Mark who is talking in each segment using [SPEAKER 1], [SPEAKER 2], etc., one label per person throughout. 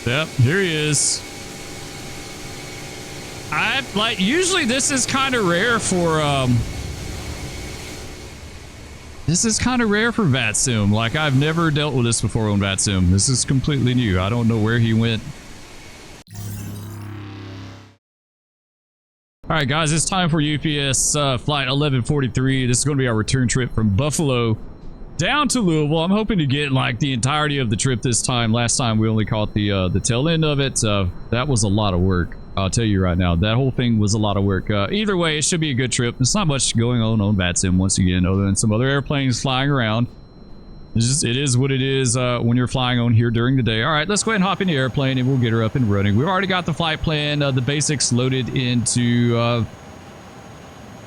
[SPEAKER 1] Yep, here he is. Usually this is kind of rare for Vatsim. Like, I've never dealt with this before on Vatsim. This is completely new. I don't know where he went. All right, guys, it's time for UPS flight 1143. This is going to be our return trip from Buffalo down to Louisville. I'm hoping to get like the entirety of the trip this time. Last time we only caught the tail end of it. That was a lot of work. I'll tell you right now, that whole thing was a lot of work. Either way, it should be a good trip. There's not much going on Vatsim once again, other than some other airplanes flying around. It is what it is when you're flying on here during the day. All right, let's go ahead and hop in the airplane and we'll get her up and running. We've already got the flight plan, the basics loaded into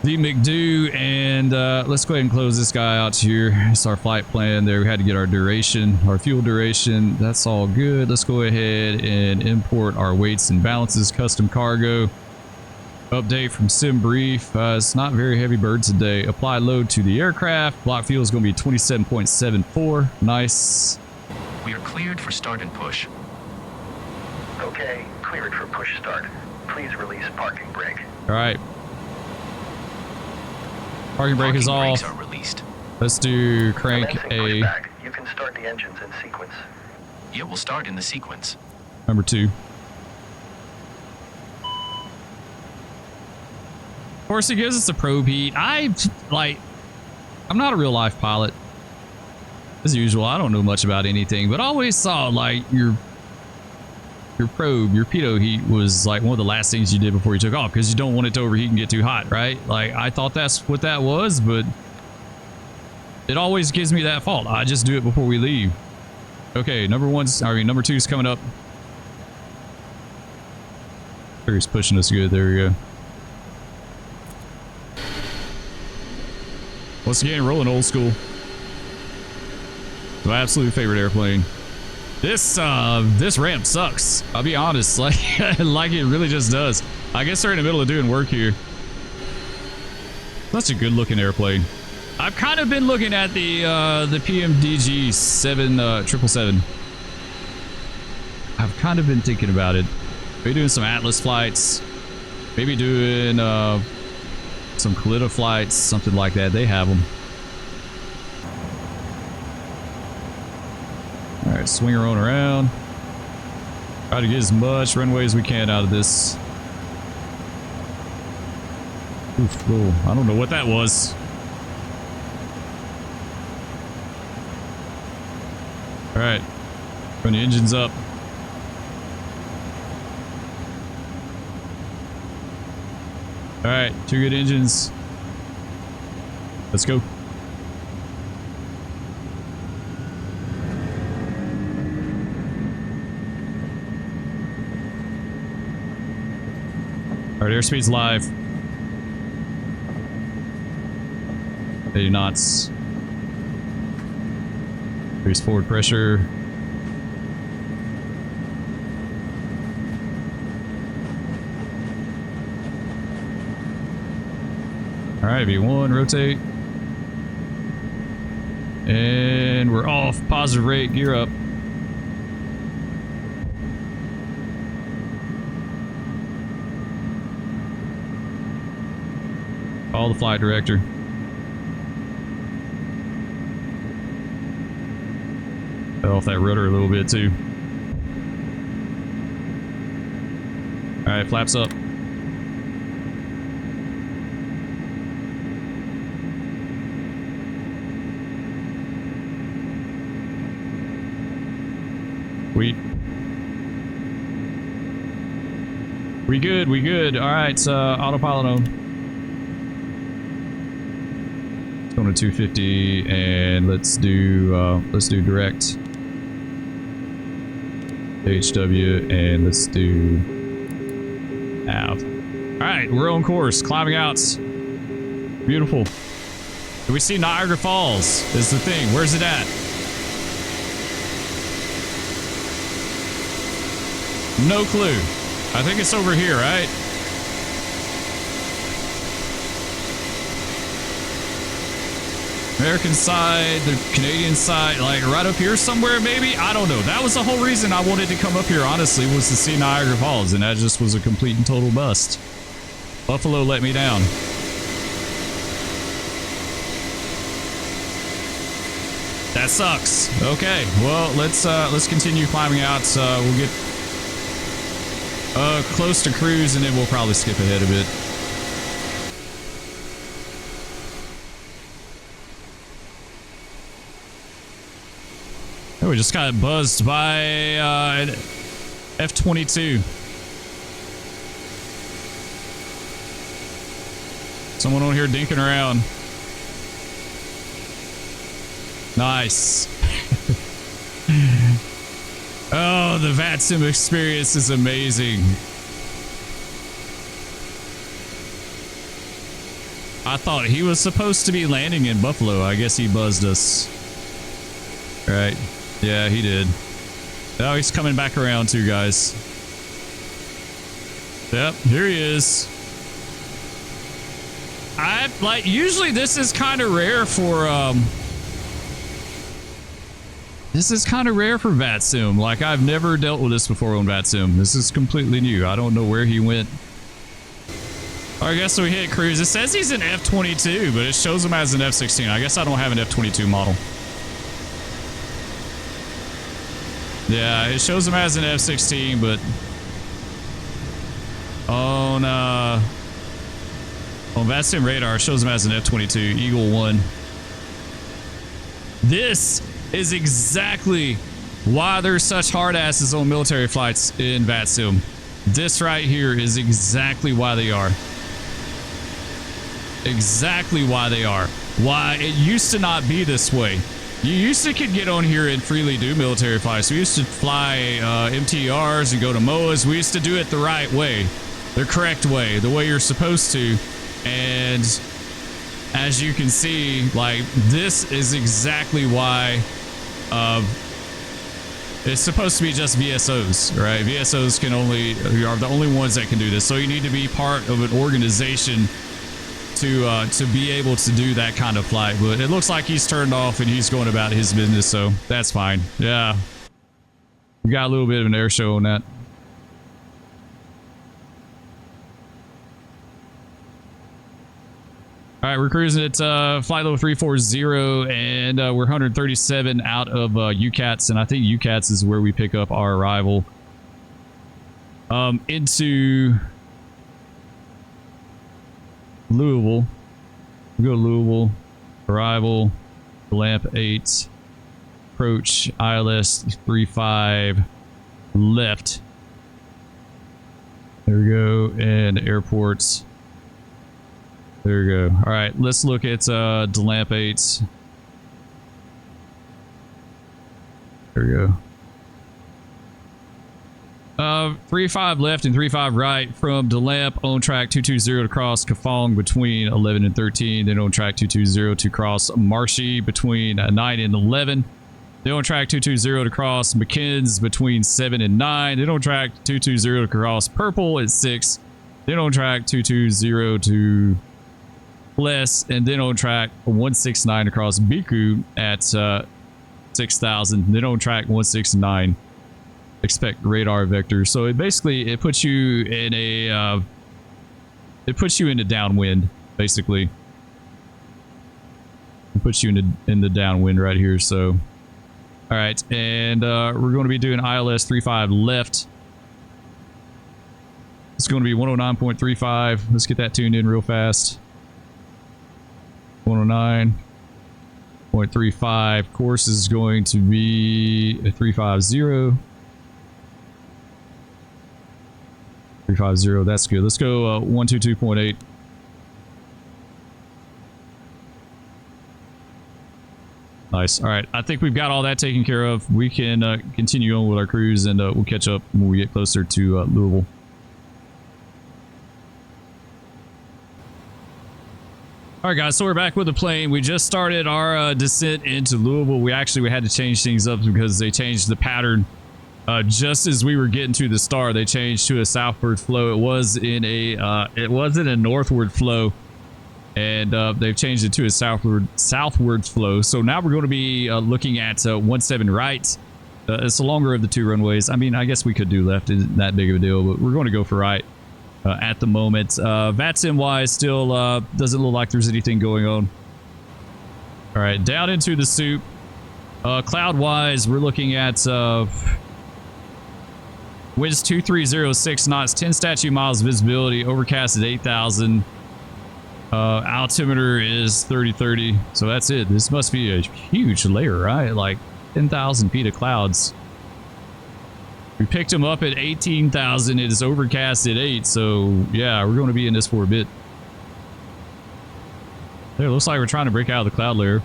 [SPEAKER 1] the McDo, and let's go ahead and close this guy out here. It's our flight plan there. We had to get our duration, our fuel duration. That's all good. Let's go ahead and import our weights and balances, custom cargo. Update from sim brief. It's not very heavy bird today. Apply load to the aircraft. Block fuel is going to be 27.74. Nice.
[SPEAKER 2] We are cleared for start and push.
[SPEAKER 3] Okay, cleared for push start. Please release parking brake.
[SPEAKER 1] All right. Parking brake is off.
[SPEAKER 2] Brakes are released.
[SPEAKER 1] Let's do crank A.
[SPEAKER 3] Pushback. You can start the engines in sequence.
[SPEAKER 2] It will start in the sequence.
[SPEAKER 1] Number 2. Of course, it gives us a probe heat. I'm not a real life pilot. As usual, I don't know much about anything, but I always saw like your probe, your pitot heat was like one of the last things you did before you took off, because you don't want it to overheat and get too hot, right? Like, I thought that's what that was, but it always gives me that fault. I just do it before we leave. Okay, number 2's coming up. He's pushing us good. There we go. Once again, rolling old school. My absolute favorite airplane. This ramp sucks. I'll be honest, like it really just does. I guess they're in the middle of doing work here. Such a good looking airplane. I've kind of been looking at the PMDG 777. I've kind of been thinking about it. Maybe doing some Atlas flights. Maybe doing some Collitta flights, something like that. They have them. All right, swing her on around. Try to get as much runway as we can out of this. Oof, cool. I don't know what that was. All right, run the engines up. All right, 2 good engines. Let's go. All right, airspeed's live. 80 knots. Increase forward pressure. All right, V1, rotate. And we're off. Positive rate, gear up. Call the flight director. Fell off that rudder a little bit too. All right, flaps up. We good. All right, autopilot on. It's going to 250, and let's do direct HW, and let's do nav. All right, we're on course, climbing out. Beautiful. Do we see Niagara Falls? Is the thing. Where's it at? No clue. I think it's over here, right? American side, the Canadian side, like right up here somewhere, maybe? I don't know. That was the whole reason I wanted to come up here, honestly, was to see Niagara Falls, and that just was a complete and total bust. Buffalo let me down. That sucks. Okay, well, let's continue climbing out. We'll get close to cruise, and then we'll probably skip ahead a bit. Oh, we just got buzzed by an F-22. Someone on here dinking around. Nice. Oh, the Vatsim experience is amazing. I thought he was supposed to be landing in Buffalo. I guess he buzzed us. Right. Yeah, he did. Oh, he's coming back around too, guys. Yep, here he is. Usually this is kind of rare for, this is kind of rare for Vatsim. Like, I've never dealt with this before on Vatsim. This is completely new. I don't know where he went. I guess we hit cruise. It says he's an F-22, but it shows him as an F-16. I guess I don't have an F-22 model. Yeah, it shows him as an F-16, but on Vatsim radar, it shows him as an F-22, Eagle 1. This is exactly why there's such hard asses on military flights in Vatsim. This right here is exactly why they are. Exactly why they are. Why it used to not be this way. You used to could get on here and freely do military flights. We used to fly MTRs and go to MOAs. We used to do it the right way, the correct way, the way you're supposed to. And as you can see, like, this is exactly why it's supposed to be just VSOs, right? VSOs are the only ones that can do this. So you need to be part of an organization to be able to do that kind of flight. But it looks like he's turned off and he's going about his business, so that's fine. Yeah, we got a little bit of an air show on that. All right, we're cruising at flight level 340, and we're 137 out of UCATS, and I think UCATS is where we pick up our arrival into Louisville. We go to Louisville, arrival, lamp 8, approach, ILS 35, left. There we go, and airports. There we go. All right, let's look at lamp 8. There we go. 35 left and 35 right from DeLamp on track 220 to cross Kafong between 11 and 13. Then on track 220 to cross Marshy between 9 and 11. Then on track 220 to cross McKinn's between 7 and 9. Then on track 220 to cross Purple at 6. Then on track 220 to Less. And then on track 169 across Biku at 6,000. Then on track 169. Expect radar vector. So it basically it puts you in a downwind, basically. It puts you in the downwind right here. So all right, and we're going to be doing ILS 35 left. It's going to be 109.35. Let's get that tuned in real fast. 109.35. Course is going to be a 350. 350, that's good. Let's go 122.8. Nice. All right, I think we've got all that taken care of. We can continue on with our cruise, and we'll catch up when we get closer to Louisville. All right, guys, so we're back with the plane. We just started our descent into Louisville. We had to change things up because they changed the pattern. Just as we were getting to the star, they changed to a southward flow. It wasn't a northward flow And they've changed it to a southward flow. So now we're going to be looking at 17 right. It's the longer of the two runways. I mean, I guess we could do left. Isn't that big of a deal, but we're going to go for right at the moment. Vatsim wise, still doesn't look like there's anything going on. All right, down into the soup. Cloud wise, we're looking at winds 2306 knots, 10 statute miles visibility, overcast at 8,000. Altimeter is 3030, so that's it. This must be a huge layer, right? Like 10,000 feet of clouds. We picked them up at 18,000. It is overcast at 8, so yeah, we're going to be in this for a bit. There, looks like we're trying to break out of the cloud layer.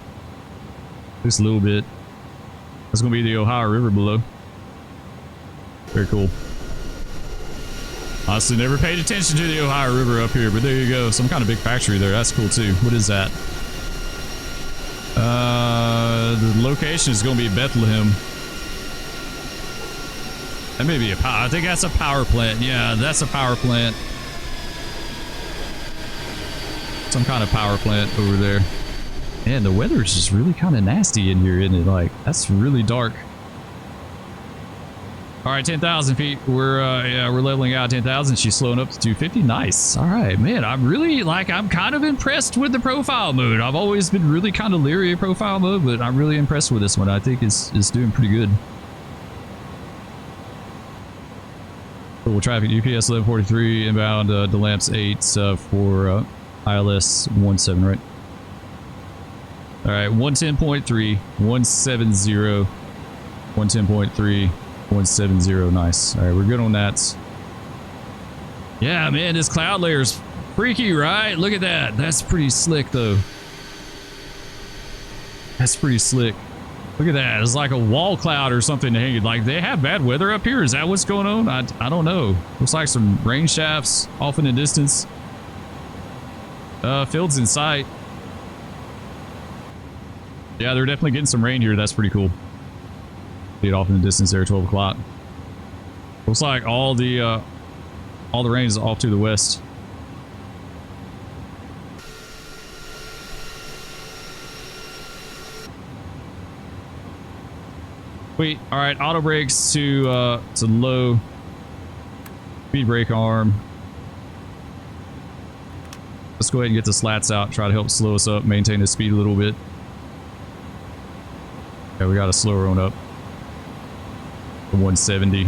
[SPEAKER 1] Just a little bit. That's going to be the Ohio River below. Very cool. Honestly, never paid attention to the Ohio River up here, but there you go. Some kind of big factory there. That's cool too. What is that? The location is going to be Bethlehem. That may be a power. I think that's a power plant. Yeah, that's a power plant. Some kind of power plant over there. Man, the weather is just really kind of nasty in here, isn't it? Like, that's really dark. All right, 10,000 feet. We're leveling out 10,000. She's slowing up to 250. Nice. All right, man. I'm really I'm kind of impressed with the profile mode. I've always been really kind of leery of profile mode, but I'm really impressed with this one. I think it's doing pretty good. Total traffic UPS 1143 inbound DeLamps 8 for ILS 17, right? All right, 110.3, 170, 110.3. 170. Nice. All right, we're good on that. Yeah, man, this cloud layer's freaky, right? Look at that. That's pretty slick, though. That's pretty slick. Look at that. It's like a wall cloud or something hanging. Like, they have bad weather up here. Is that what's going on? I don't know. Looks like some rain shafts off in the distance. Fields in sight. Yeah, they're definitely getting some rain here. That's pretty cool. Get off in the distance there, 12 o'clock. Looks like all the rain is off to the west. Sweet. All right, auto brakes to low. Speed brake arm. Let's go ahead and get the slats out. Try to help slow us up, maintain the speed a little bit. Yeah, we got a slower one up. 170.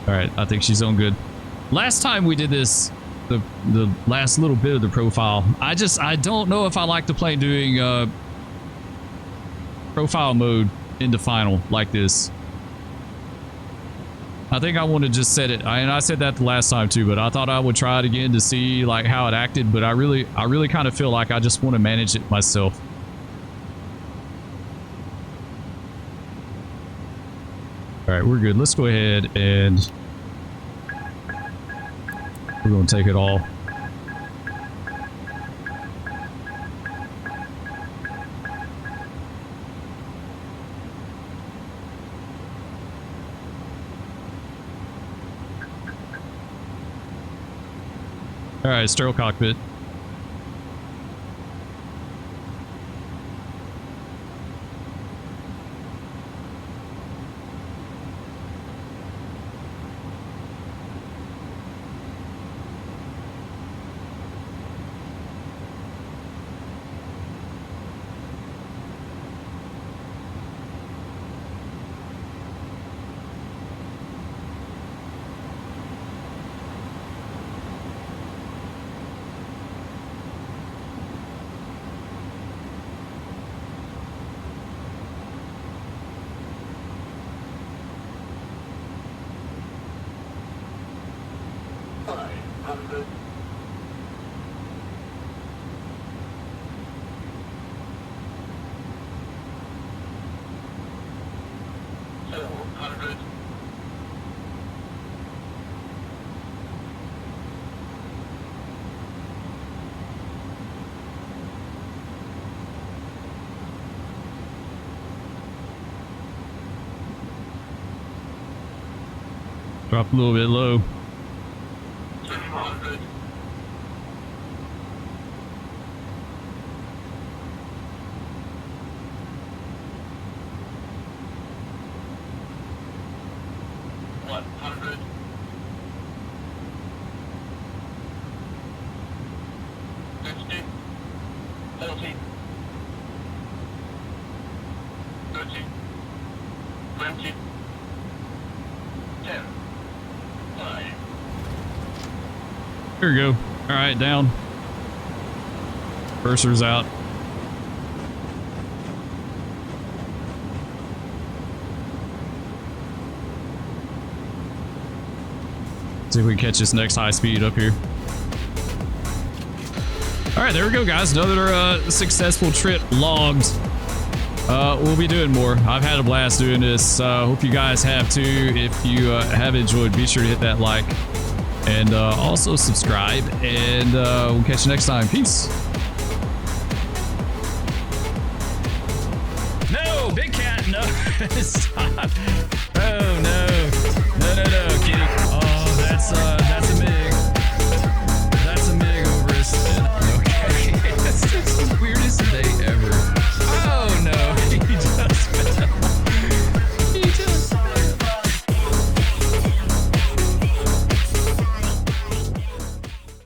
[SPEAKER 1] All right, I think she's on good. Last time we did this, the last little bit of the profile, I don't know if I like the plane doing profile mode into final like this. I think I want to just set it, and I said that the last time too, but I thought I would try it again to see like how it acted, but I really kind of feel like I just want to manage it myself. All right, we're good. Let's go ahead and we're going to take it all. All right, sterile cockpit. Drop a little bit low.
[SPEAKER 3] 700.
[SPEAKER 4] 100. 50. 40. 30. 20. 10. 5.
[SPEAKER 1] Here we go. All right, down. Cursor's out. See if we can catch this next high speed up here. All right, there we go, guys. Another successful trip logged. We'll be doing more. I've had a blast doing this. Hope you guys have too. If you have enjoyed, be sure to hit that like and also subscribe. And we'll catch you next time. Peace. No, big cat. No, stop. Oh no, no, no, no, kitty. Oh, that's